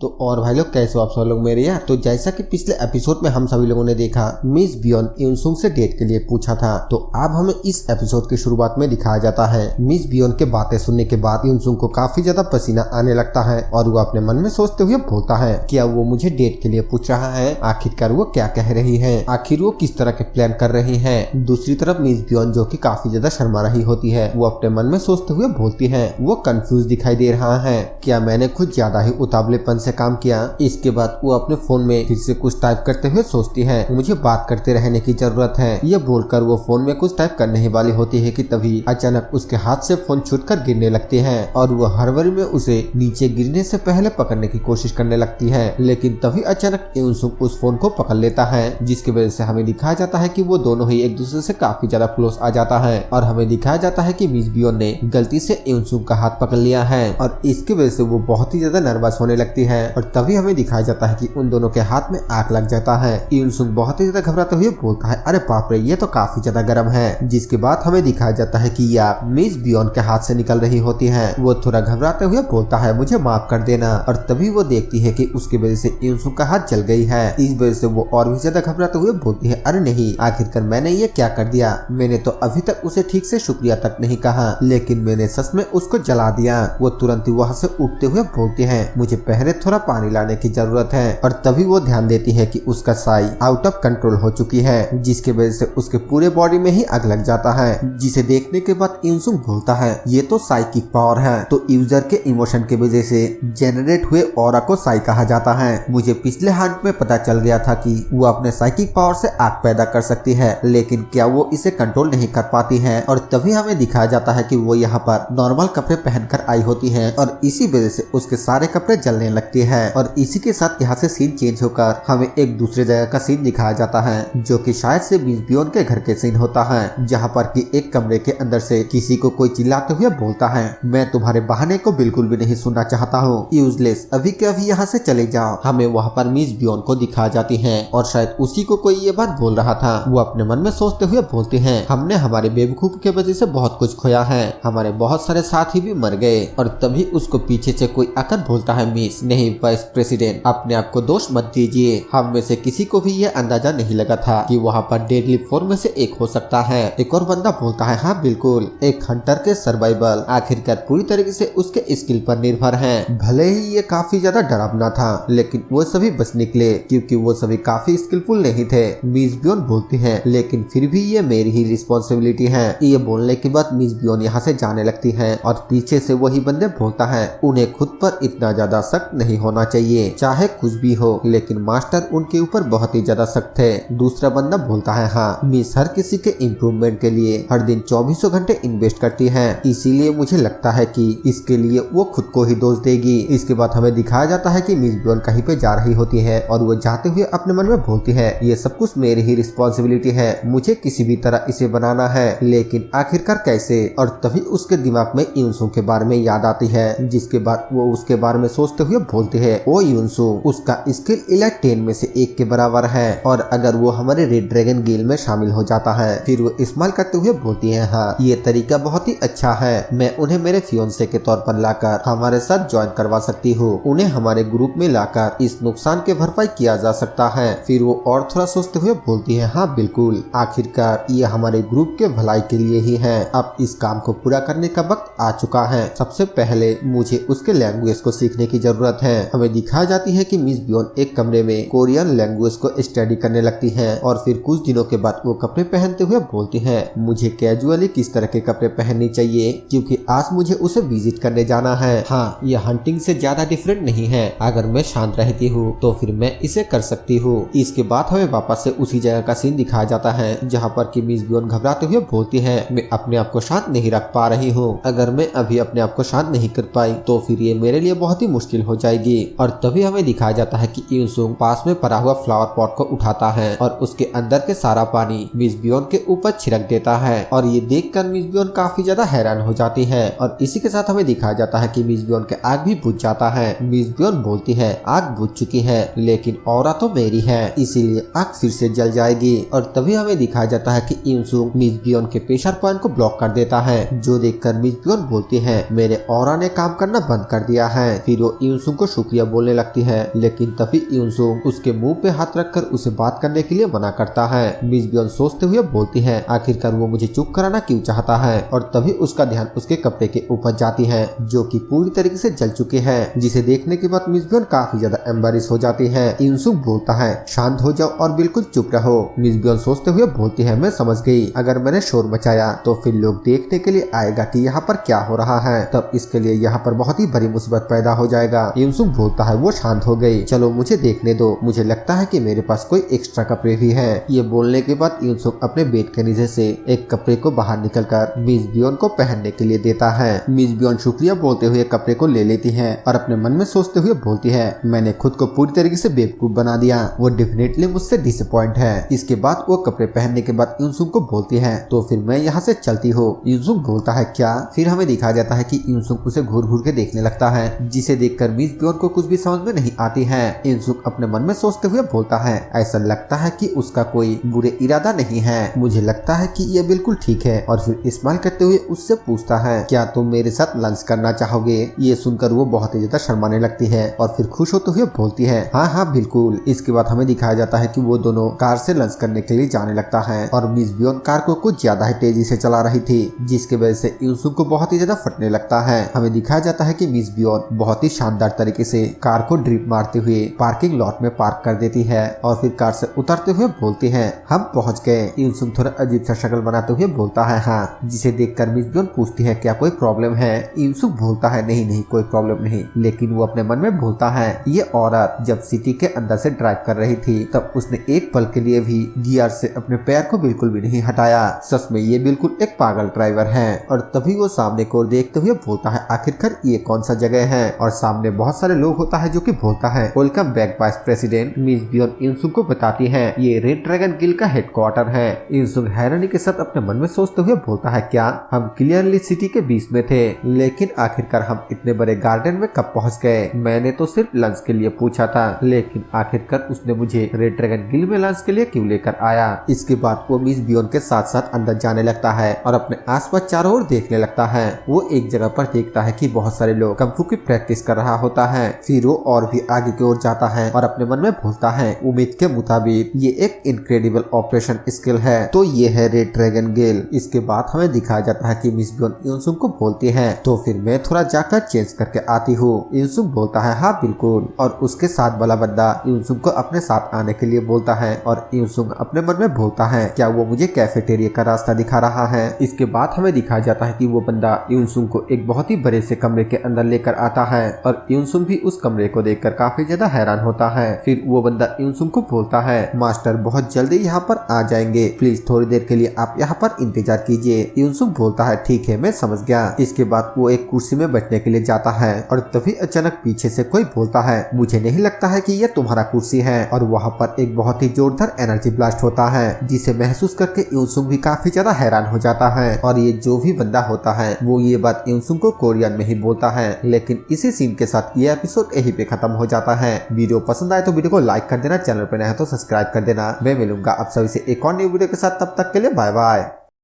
तो और भाई लोग कैसे हो आप सब लोग मेरे यार। तो जैसा कि पिछले एपिसोड में हम सभी लोगों ने देखा मिस बियोन युनसुंग से डेट के लिए पूछा था, तो अब हमें इस एपिसोड की शुरुआत में दिखाया जाता है मिस बियोन के बातें सुनने के बाद युनसुंग को काफी ज्यादा पसीना आने लगता है और वो अपने मन में सोचते हुए बोलता है क्या वो मुझे डेट के लिए पूछ रहा है, आखिरकार वो क्या कह रही है, आखिर वो किस तरह के प्लान कर रही है। दूसरी तरफ मिस बियोन जो की काफी ज्यादा शर्मा रही होती है, वो अपने मन में सोचते हुए बोलती है वो कंफ्यूज दिखाई दे रहा है, क्या मैंने कुछ ज्यादा ही उतावलेपन से काम किया। इसके बाद वो अपने फोन में फिर से कुछ टाइप करते हुए सोचती है मुझे बात करते रहने की जरूरत है। ये बोलकर वो फोन में कुछ टाइप करने ही वाली होती है कि तभी अचानक उसके हाथ से फोन छूटकर गिरने लगती है और वो हड़बड़ी में उसे नीचे गिरने से पहले पकड़ने की कोशिश करने लगती है, लेकिन तभी अचानक युनसुंग उस फोन को पकड़ लेता है, जिसकी वजह से हमें दिखाया जाता है कि वो दोनों ही एक दूसरे से काफी ज्यादा क्लोज आ जाता है और हमें दिखाया जाता है कि मिस बियोन ने गलती से युनसुंग का हाथ पकड़ लिया है और इसकी वजह से वो बहुत ही ज्यादा नर्वस होने लगती है और तभी हमें दिखाया जाता है कि उन दोनों के हाथ में आग लग जाता है। युनसुंग बहुत ही ज्यादा घबराते हुए बोलता है अरे बाप रे ये तो काफी ज्यादा गर्म है, जिसके बाद हमें दिखाया जाता है कि यह मिस बियोन के हाथ से निकल रही होती है। वो थोड़ा घबराते हुए बोलता है मुझे माफ कर देना और तभी वो देखती है कि उसकी वजह से युनसुंग का हाथ जल गई है। इस वजह से वो और भी ज्यादा घबराते हुए बोलती है अरे नहीं, आखिरकार मैंने ये क्या कर दिया, मैंने तो अभी तक उसे ठीक से शुक्रिया तक नहीं कहा, लेकिन मैंने सच में उसको जला दिया। वो तुरंत ही वहाँ से उठते हुए बोलती है मुझे पहले थोड़ा पानी लाने की जरूरत है और तभी वो ध्यान देती है कि उसका साई आउट ऑफ कंट्रोल हो चुकी है, जिसके वजह से उसके पूरे बॉडी में ही आग लग जाता है। जिसे देखने के बाद युनसुंग बोलता है ये तो साइकिक पावर है, तो यूजर के इमोशन के वजह से जनरेट हुए ऑरा को साई कहा जाता है। मुझे पिछले हंट में पता चल गया था कि वो अपने साइकिक पावर से आग पैदा कर सकती है, लेकिन क्या वो इसे कंट्रोल नहीं कर पाती है। और तभी हमें दिखाया जाता है कि वो यहाँ पर नॉर्मल कपड़े पहनकर आई होती है और इसी वजह से उसके सारे कपड़े जलने लगते हैं और इसी के साथ यहाँ से सीन चेंज होकर हमें एक दूसरे जगह का सीन दिखाया जाता है, जो कि शायद से मिस बियोन के घर के सीन होता है, जहाँ पर कि एक कमरे के अंदर से किसी को कोई चिल्लाते हुए बोलता है मैं तुम्हारे बहाने को बिल्कुल भी नहीं सुनना चाहता हूँ, यूजलेस, अभी के अभी यहाँ से चले जाओ। हमें वहाँ पर मिस बियोन को दिखा जाती है और शायद उसी को कोई ये बात बोल रहा था। वो अपने मन में सोचते हुए बोलते हैं हमने हमारे बेवकूफ के वजह से बहुत कुछ खोया है, हमारे बहुत सारे साथी भी मर गए। और तभी उसको पीछे से कोई आकर बोलता है मिस नहीं वाइस प्रेसिडेंट, अपने आप को दोष मत दीजिए, हम में से किसी को भी ये अंदाजा नहीं लगा था कि वहाँ पर डेडली 4 में से एक हो सकता है। एक और बंदा बोलता है हाँ बिल्कुल, एक हंटर के सर्वाइवल आखिरकार पूरी तरीके से उसके स्किल पर निर्भर है। भले ही ये काफी ज्यादा डरावना था, लेकिन वो सभी बच निकले क्योंकि वो सभी काफी स्किलफुल नहीं थे। मिस बियोन बोलती है लेकिन फिर भी ये मेरी ही रिस्पॉन्सिबिलिटी है। ये बोलने के बाद मिस बियोन यहाँ से जाने लगती है और पीछे से वही बंदे बोलता है उन्हें खुद पर इतना ज्यादा सख्त नहीं होना चाहिए, चाहे कुछ भी हो, लेकिन मास्टर उनके ऊपर बहुत ही ज्यादा सख्त है। दूसरा बंदा बोलता है हाँ मिस हर किसी के इम्प्रूवमेंट के लिए हर दिन 24 घंटे इन्वेस्ट करती है, इसीलिए मुझे लगता है कि इसके लिए वो खुद को ही दोष देगी। इसके बाद हमें दिखाया जाता है कि मिस बियोन कहीं पे जा रही होती है और वो जाते हुए अपने मन में बोलती है ये सब कुछ मेरी ही रिस्पॉन्सिबिलिटी है, मुझे किसी भी तरह इसे बनाना है, लेकिन आखिरकार कैसे। और तभी उसके दिमाग में युनसुंग के बारे में याद आती है, जिसके बाद वो उसके बारे में सोचते हुए बोलती है ओ युनसुंग, उसका स्किल इलाइट 10 में से 1 के बराबर है और अगर वो हमारे रेड ड्रैगन गिल्ड में शामिल हो जाता है। फिर वो स्माइल करते हुए बोलती है हाँ ये तरीका बहुत ही अच्छा है, मैं उन्हें मेरे फियोंसे के तौर पर लाकर हमारे साथ ज्वाइन करवा सकती हूँ, उन्हें हमारे ग्रुप में लाकर इस नुकसान के भरपाई किया जा सकता है। फिर वो और थोड़ा सोचते हुए बोलती है हाँ बिल्कुल, आखिरकार ये हमारे ग्रुप के भलाई के लिए ही है, अब इस काम को पूरा करने का वक्त आ चुका है, सबसे पहले मुझे उसके लैंग्वेज को सीखने की जरूरत है। हमें दिखाई जाती है कि मिस बियोन एक कमरे में कोरियन लैंग्वेज को स्टडी करने लगती है और फिर कुछ दिनों के बाद वो कपड़े पहनते हुए बोलती है मुझे कैजुअली किस तरह के कपड़े पहनने चाहिए क्योंकि आज मुझे उसे विजिट करने जाना है। हाँ यह हंटिंग से ज्यादा डिफरेंट नहीं है, अगर मैं शांत रहती हूँ तो फिर मैं इसे कर सकती हूँ। इसके बाद हमें वापस से उसी जगह का सीन दिखाया जाता है जहाँ पर कि मिस बियोन घबराते हुए बोलती है मैं अपने आप को शांत नहीं रख पा रही हूँ, अगर मैं अभी अपने आप को शांत नहीं कर पाई तो फिर ये मेरे लिए बहुत ही मुश्किल हो जाएगी। और तभी हमें दिखाया जाता है कि युनसुंग पास में पड़ा हुआ फ्लावर पॉट को उठाता है और उसके अंदर के सारा पानी मिस बियोन के ऊपर छिड़क देता है और ये देखकर मिस बियोन काफी ज्यादा हैरान हो जाती है और इसी के साथ हमें दिखाया जाता है कि मिस बियोन के आग भी बुझ जाता है। मिस बियोन बोलती है आग बुझ चुकी है लेकिन ऑरा तो मेरी है, इसीलिए आग फिर से जल जाएगी। और तभी हमें दिखाया जाता है कि युनसुंग मिस बियोन के प्रेशर पॉइंट को ब्लॉक कर देता है, जो देखकर मिस बियोन बोलती है मेरे ऑरा ने काम करना बंद कर दिया है। फिर वो युनसुंग को को शुक्रिया बोलने लगती है, लेकिन तभी यूनसुंग उसके मुंह पे हाथ रखकर उसे बात करने के लिए मना करता है। मिस बियोन सोचते हुए बोलती है आखिरकार वो मुझे चुप कराना क्यों चाहता है, और तभी उसका ध्यान उसके कपड़े के ऊपर जाती है जो कि पूरी तरीके से जल चुके हैं, जिसे देखने के बाद मिस बियोन काफी ज्यादा एम्बैरेस हो जाती है। यूनसुंग बोलता है शांत हो जाओ और बिल्कुल चुप रहो। मिस बियोन सोचते हुए बोलती है मैं समझ गई, अगर मैंने शोर मचाया तो फिर लोग देखने के लिए आएगा कि यहाँ पर क्या हो रहा है, तब इसके लिए यहाँ पर बहुत ही बड़ी मुसीबत पैदा हो जाएगा। यूनसुंग बोलता है वो शांत हो गई, चलो मुझे देखने दो, मुझे लगता है कि मेरे पास कोई एक्स्ट्रा कपड़े भी हैं। ये बोलने के बाद यूनसुंग अपने बेड के नीचे से एक कपड़े को बाहर निकलकर मिस बियोन को पहनने के लिए देता है। मिस बियोन शुक्रिया बोलते हुए कपड़े को ले लेती है और अपने मन में सोचते हुए बोलती है मैंने खुद को पूरी तरीके से बेवकूफ बना दिया, वो डेफिनेटली मुझसे डिसअपॉइंट है। इसके बाद वो कपड़े पहनने के बाद यूनसुंग को बोलती है तो फिर मैं यहाँ से चलती हूँ। यूनसुंग बोलता है क्या? फिर हमें दिखाया जाता है कि यूनसुंग उसे घूर घूर के देखने लगता है, जिसे देखकर मिस बियोन को कुछ भी समझ में नहीं आती है। यूनसुंग अपने मन में सोचते हुए बोलता है ऐसा लगता है कि उसका कोई बुरे इरादा नहीं है, मुझे लगता है कि ये बिल्कुल ठीक है। और फिर स्माइल करते हुए उससे पूछता है क्या तुम मेरे साथ लंच करना चाहोगे? ये सुनकर वो बहुत ही ज्यादा शर्माने लगती है और फिर खुश होते हुए बोलती है हाँ हाँ बिल्कुल। इसके बाद हमें दिखाया जाता है कि वो दोनों कार से लंच करने के लिए जाने लगता है और मिस बियोन कार को कुछ ज्यादा ही तेजी से चला रही थी, जिसकी वजह से यूनसुंग को बहुत ही ज्यादा फटने लगता है। हमें दिखाया जाता है कि मिस बियोन बहुत ही शानदार तरीके से कार को ड्रिप मारते हुए पार्किंग लॉट में पार्क कर देती है और फिर कार से उतरते हुए बोलती है हम पहुंच गए। यूनसुंग थोड़ा अजीब सा शक्ल बनाते हुए बोलता है हाँ, जिसे देखकर मिस बियोन पूछती है क्या कोई प्रॉब्लम है? यूनसुंग बोलता है नहीं नहीं कोई प्रॉब्लम नहीं, लेकिन वो अपने मन में बोलता है ये औरत जब सिटी के अंदर से ड्राइव कर रही थी तब उसने एक पल के लिए भी गियर से अपने पैर को बिल्कुल भी नहीं हटाया, सच में ये बिल्कुल एक पागल ड्राइवर है। और तभी वो सामने को देखते हुए बोलता है आखिरकार ये कौन सा जगह है, और सामने बहुत सारे लोग होता है जो कि बोलता है welcome back vice president. Miss Byeon Yunsung को बताती है ये रेड ड्रैगन गिल्ड का हेडक्वार्टर है। यूनसुंग हैरानी के साथ अपने मन में सोचते हुए बोलता है क्या हम क्लियरली सिटी के बीच में थे, लेकिन आखिरकार हम इतने बड़े गार्डन में कब पहुंच गए? मैंने तो सिर्फ लंच के लिए पूछा था, लेकिन आखिरकार उसने मुझे रेड ड्रैगन गिल्ड में लंच के लिए क्यों लेकर आया? इसके बाद वो मिस बियोन के साथ साथ अंदर जाने लगता है और अपने आसपास चारों ओर देखने लगता है। वो एक जगह पर देखता है कि बहुत सारे लोग कम्फू की प्रैक्टिस कर रहा होता है। फिर वो और भी आगे की ओर जाता है और अपने मन में बोलता है उम्मीद के मुताबिक ये एक इनक्रेडिबल ऑपरेशन स्किल है, तो ये है रेड ड्रैगन गिल्ड। इसके बाद हमें दिखाया जाता है कि मिस बियोन यूनसुंग को बोलती है तो फिर मैं थोड़ा जाकर चेंज करके आती हूँ। यूनसुंग बोलता है हाँ बिल्कुल, और उसके साथ वाला बंदा यूनसुंग को अपने साथ आने के लिए बोलता है और यूनसुंग अपने मन में बोलता है क्या वो मुझे कैफेटेरिया का रास्ता दिखा रहा है। इसके बाद हमें दिखाया जाता है कि वो बंदा यूनसुंग को एक बहुत ही बड़े से कमरे के अंदर लेकर आता है और यूनसुंग भी उस कमरे को देखकर काफी ज्यादा हैरान होता है। फिर वो बंदा यूनसुंग को बोलता है मास्टर बहुत जल्दी यहाँ पर आ जाएंगे, प्लीज थोड़ी देर के लिए आप यहाँ पर इंतजार कीजिए। यूनसुंग बोलता है ठीक है मैं समझ गया। इसके बाद वो एक कुर्सी में बैठने के लिए जाता है और तभी अचानक पीछे से कोई बोलता है मुझे नहीं लगता है कि ये तुम्हारा कुर्सी है, और वहाँ पर एक बहुत ही जोरदार एनर्जी ब्लास्ट होता है, जिसे महसूस करके यूनसुंग भी काफी ज्यादा हैरान हो जाता है। और ये जो भी बंदा होता है वो ये बात यूनसुंग को कोरियन में ही बोलता है। लेकिन इसी सीन के साथ ये एपिसोड यहीं पे खत्म हो जाता है। वीडियो पसंद आए तो वीडियो को लाइक कर देना, चैनल पर नया है तो सब्सक्राइब कर देना। मैं मिलूंगा आप सभी से एक और न्यू वीडियो के साथ, तब तक के लिए बाय बाय।